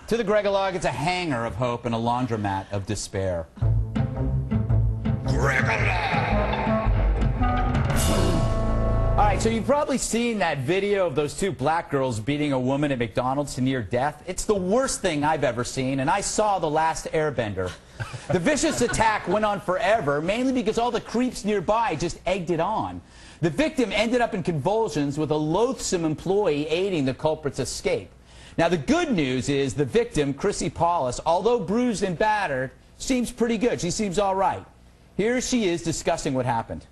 To the Gregolog, it's a hangar of hope and a laundromat of despair. All right, so you've probably seen that video of those two black girls beating a woman at McDonald's to near death. It's the worst thing I've ever seen, and I saw The Last Airbender. The vicious attack went on forever, mainly because all the creeps nearby just egged it on. The victim ended up in convulsions with a loathsome employee aiding the culprit's escape. Now, the good news is the victim, Chrissy Paulus, although bruised and battered, seems pretty good. She seems all right. Here she is discussing what happened.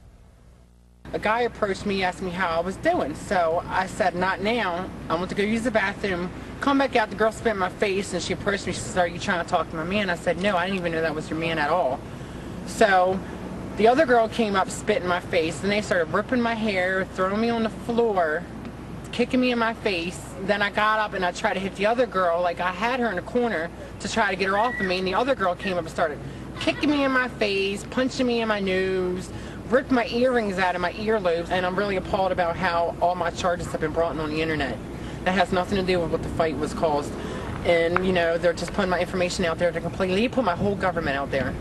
A guy approached me, asked me how I was doing. So I said, not now. I went to go use the bathroom. Come back out, the girl spit in my face, and she approached me. She said, are you trying to talk to my man? I said, no, I didn't even know that was your man at all. So the other girl came up, spit in my face, and they started ripping my hair, throwing me on the floor, kicking me in my face. Then I got up and I tried to hit the other girl, like I had her in the corner to try to get her off of me, and the other girl came up and started kicking me in my face, punching me in my nose, ripped my earrings out of my earlobes, and I'm really appalled about how all my charges have been brought on the internet. That has nothing to do with what the fight was caused. And, you know, they're just putting my information out there to completely put my whole government out there.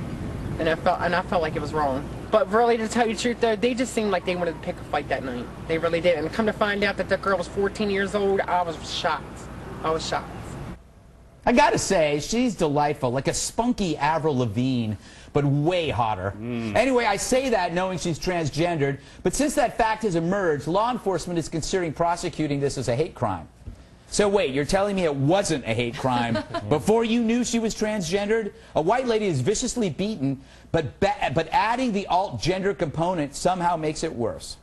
And I felt like it was wrong. But really, to tell you the truth, though, they just seemed like they wanted to pick a fight that night. They really did. And come to find out that the girl was 14 years old, I was shocked. I was shocked. I gotta say, she's delightful, like a spunky Avril Lavigne, but way hotter. Anyway, I say that knowing she's transgendered, but since that fact has emerged, law enforcement is considering prosecuting this as a hate crime. So wait, you're telling me it wasn't a hate crime before you knew she was transgendered? A white lady is viciously beaten, but adding the alt-gender component somehow makes it worse.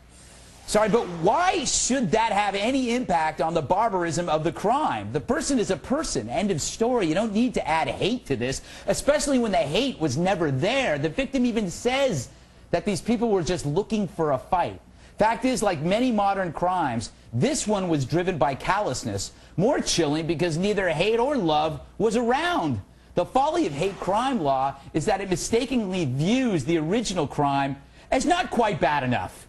Sorry, but why should that have any impact on the barbarism of the crime? The person is a person, end of story. You don't need to add hate to this, especially when the hate was never there. The victim even says that these people were just looking for a fight. Fact is, like many modern crimes, this one was driven by callousness. More chilling because neither hate or love was around. The folly of hate crime law is that it mistakenly views the original crime as not quite bad enough.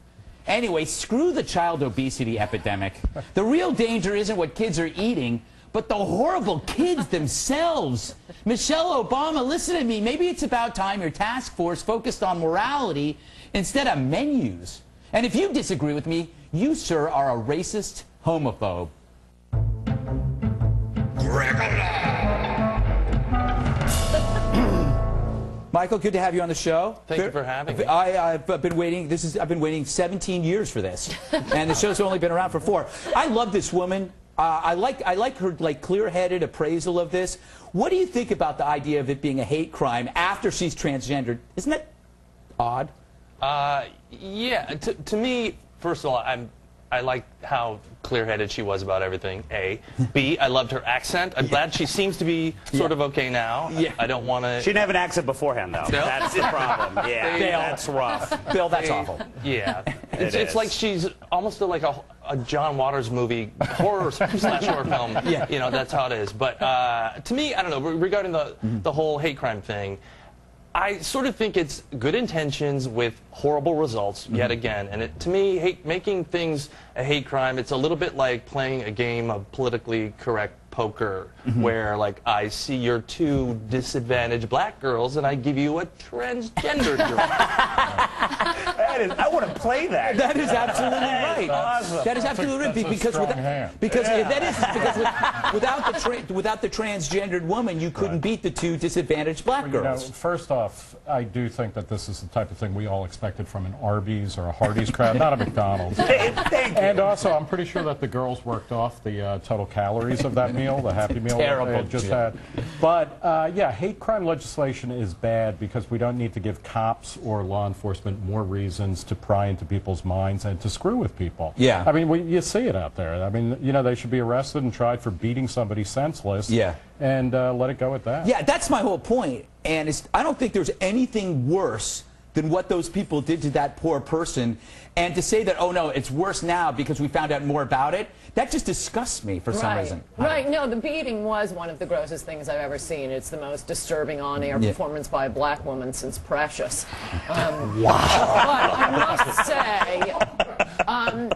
Anyway, screw the child obesity epidemic. The real danger isn't what kids are eating, but the horrible kids themselves. Michelle Obama, listen to me. Maybe it's about time your task force focused on morality instead of menus. And if you disagree with me, you, sir, are a racist homophobe. Michael, good to have you on the show. Thank you for having me. I've been waiting. I've been waiting 17 years for this, and the show's only been around for 4. I love this woman. I like her clear-headed appraisal of this. What do you think about the idea of it being a hate crime after she's transgendered? Isn't that odd? Yeah. To me, first of all, I like how clear-headed she was about everything, A. B, I loved her accent. I'm glad she seems to be sort of okay now. Yeah. I don't want to... She didn't have an accent beforehand, though. No? That's the problem. Yeah, Bill, that's rough. Bill, that's awful. Yeah. It's like she's almost like a John Waters movie, horror slash horror film. Yeah. You know, that's how it is. But to me, I don't know, regarding the whole hate crime thing, I sort of think it's good intentions with horrible results, yet again. And to me, making things a hate crime, it's a little bit like playing a game of politically correct poker, where, like, I see your 2 disadvantaged black girls, and I give you a transgender girl. I want to play that. That is absolutely right. Awesome. That is absolutely right because without the transgendered woman, you couldn't beat the 2 disadvantaged black girls. You know, first off, I do think that this is the type of thing we all expected from an Arby's or a Hardee's crowd, not a McDonald's. Thank you. And also, I'm pretty sure that the girls worked off the total calories of that meal, the Happy Meal that they had just had. But yeah, hate crime legislation is bad because we don't need to give cops or law enforcement more reasons to pry into people's minds and to screw with people. Yeah. I mean, you see it out there. I mean, you know, they should be arrested and tried for beating somebody senseless. Yeah. And let it go at that. Yeah, that's my whole point. And I don't think there's anything worse than what those people did to that poor person. And to say that, oh, no, it's worse now because we found out more about it, that just disgusts me for some reason. Right. No, the beating was one of the grossest things I've ever seen. It's the most disturbing on-air performance by a black woman since Precious. Wow. But I must say,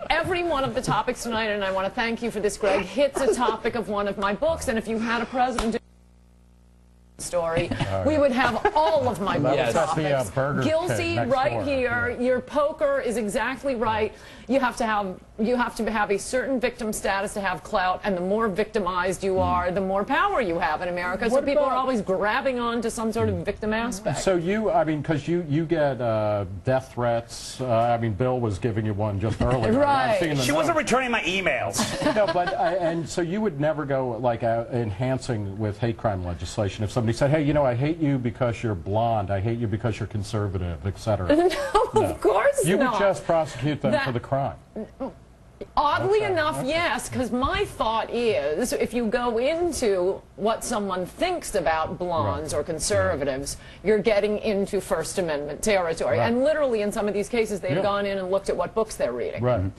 every one of the topics tonight, and I want to thank you for this, Greg, hits a topic of one of my books. And if you had a president... story, we would have all of my topics. Guilty right here. Your poker is exactly right. You have to have a certain victim status to have clout, and the more victimized you are, the more power you have in America. So people are always grabbing on to some sort of victim aspect. So because you get death threats. I mean, Bill was giving you one just earlier. Right. She wasn't returning my emails. No, but and so you would never go like enhancing with hate crime legislation if somebody said, hey, you know, I hate you because you're blonde, I hate you because you're conservative, etc. No, of course not. You would just prosecute them for the crime. Oddly enough, yes, because my thought is if you go into what someone thinks about blondes or conservatives, you're getting into First Amendment territory. And literally in some of these cases, they've gone in and looked at what books they're reading.